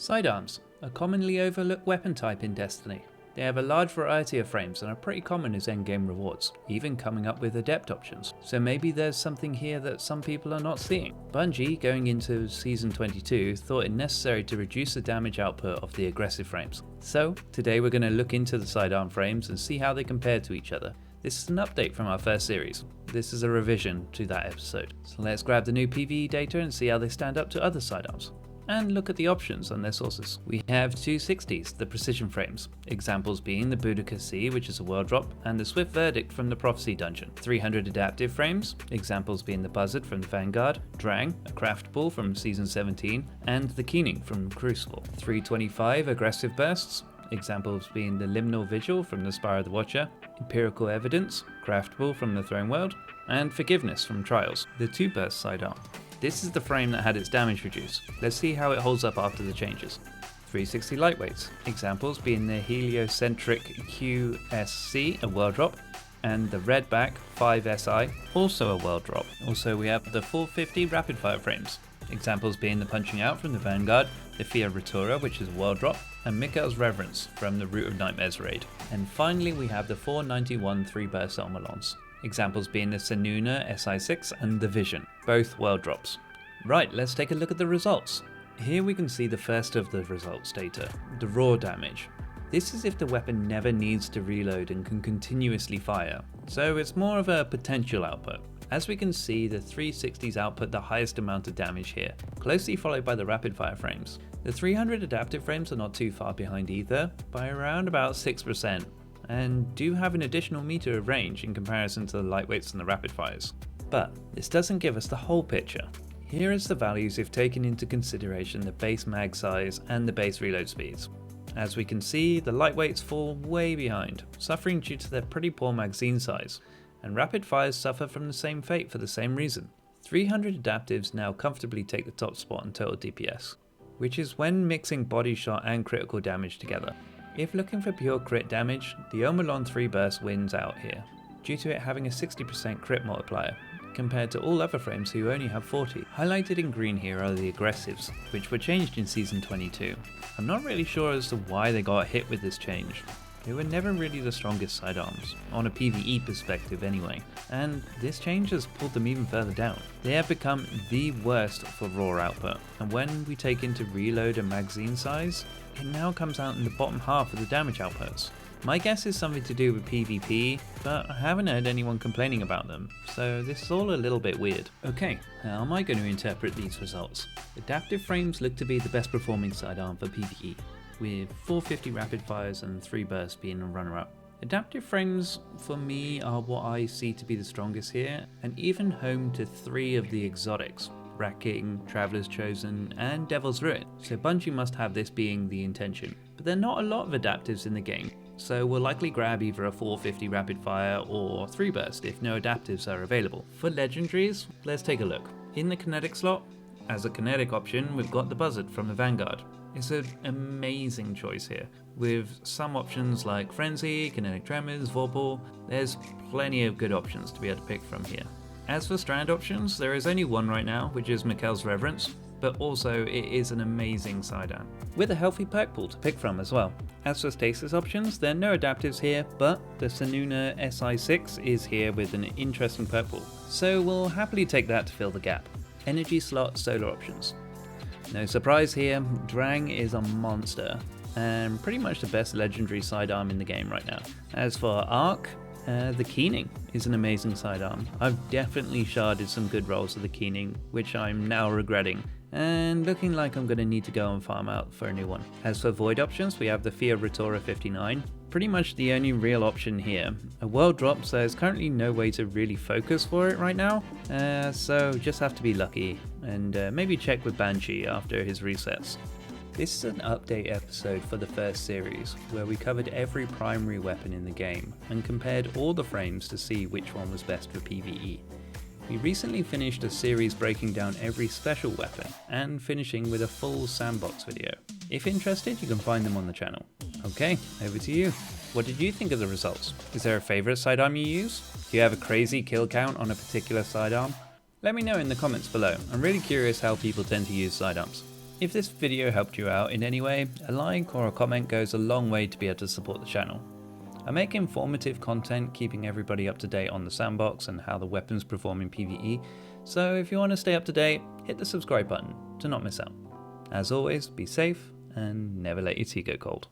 Sidearms, a commonly overlooked weapon type in Destiny. They have a large variety of frames and are pretty common as endgame rewards, even coming up with adept options. So maybe there's something here that some people are not seeing. Bungie, going into Season 22, thought it necessary to reduce the damage output of the aggressive frames. So today we're going to look into the sidearm frames and see how they compare to each other. This is an update from our first series. This is a revision to that episode. So let's grab the new PvE data and see how they stand up to other sidearms. And look at the options on their sources. We have 260s, the precision frames, examples being the Boudica C, which is a world drop, and the Swift Verdict from the Prophecy dungeon. 300 adaptive frames, examples being the Buzzard from the Vanguard, Drang, a craftable from Season 17, and the Keening from Crucible. 325 aggressive bursts, examples being the Liminal Vigil from the Spire of the Watcher, Empirical Evidence, craftable from the Throne World, and Forgiveness from Trials, the 2-burst sidearm. This is the frame that had its damage reduced. Let's see how it holds up after the changes. 360 lightweights, examples being the Heliocentric QSC, a world drop, and the Redback 5SI, also a world drop. Also we have the 450 rapid fire frames, examples being the Punching Out from the Vanguard, the Fia Retura, which is a world drop, and Mikhail's Reverence from the Root of Nightmares raid. And finally we have the 491 3-burst Omolons. Examples being the Senuna SI6 and the Vision, both world drops. Right, let's take a look at the results. Here we can see the first of the results data, the raw damage. This is if the weapon never needs to reload and can continuously fire, so it's more of a potential output. As we can see, the 360s output the highest amount of damage here, closely followed by the rapid fire frames. The 300 adaptive frames are not too far behind either, by around about 6%. And do have an additional meter of range in comparison to the lightweights and the rapid fires. But this doesn't give us the whole picture. Here is the values if taken into consideration the base mag size and the base reload speeds. As we can see, the lightweights fall way behind, suffering due to their pretty poor magazine size, and rapid fires suffer from the same fate for the same reason. 300 adaptives now comfortably take the top spot in total DPS, which is when mixing body shot and critical damage together. If looking for pure crit damage, the Omolon 3-burst wins out here, due to it having a 60% crit multiplier, compared to all other frames who only have 40. Highlighted in green here are the aggressives, which were changed in Season 22. I'm not really sure as to why they got hit with this change. They were never really the strongest sidearms, on a PvE perspective anyway, and this change has pulled them even further down. They have become the worst for raw output, and when we take into reload and magazine size, it now comes out in the bottom half of the damage outputs. My guess is something to do with PvP, but I haven't heard anyone complaining about them, so this is all a little bit weird. Okay, how am I going to interpret these results? Adaptive frames look to be the best performing sidearm for PvE, with 450 rapid fires and 3 bursts being a runner-up. Adaptive frames for me are what I see to be the strongest here, and even home to 3 of the exotics, Racking, Traveler's Chosen, and Devil's Ruin, so Bungie must have this being the intention. But there are not a lot of adaptives in the game, so we'll likely grab either a 450 rapid fire or 3 burst if no adaptives are available. For legendaries, let's take a look. In the kinetic slot, as a kinetic option, we've got the Buzzard from the Vanguard. It's an amazing choice here, with some options like Frenzy, Kinetic Tremors, Vorpal. There's plenty of good options to be able to pick from here. As for strand options, there is only one right now, which is Mikhail's Reverence, but also it is an amazing sidearm, with a healthy perk pool to pick from as well. As for stasis options, there are no adaptives here, but the Senuna SI6 is here with an interesting perk pool, so we'll happily take that to fill the gap. Energy slot solo options. No surprise here, Drang is a monster, and pretty much the best legendary sidearm in the game right now. As for Arc, the Keening is an amazing sidearm. I've definitely sharded some good rolls of the Keening, which I'm now regretting, and looking like I'm going to need to go and farm out for a new one. As for void options, we have the Fia Retura 59, pretty much the only real option here. A world drop, so there's currently no way to really focus for it right now, so just have to be lucky, and maybe check with Banshee after his resets. This is an update episode for the first series, where we covered every primary weapon in the game, and compared all the frames to see which one was best for PvE. We recently finished a series breaking down every special weapon, and finishing with a full sandbox video. If interested, you can find them on the channel. Okay, over to you. What did you think of the results? Is there a favourite sidearm you use? Do you have a crazy kill count on a particular sidearm? Let me know in the comments below. I'm really curious how people tend to use sidearms. If this video helped you out in any way, a like or a comment goes a long way to be able to support the channel. I make informative content keeping everybody up to date on the sandbox and how the weapons perform in PvE, so if you want to stay up to date, hit the subscribe button to not miss out. As always, be safe and never let your tea go cold.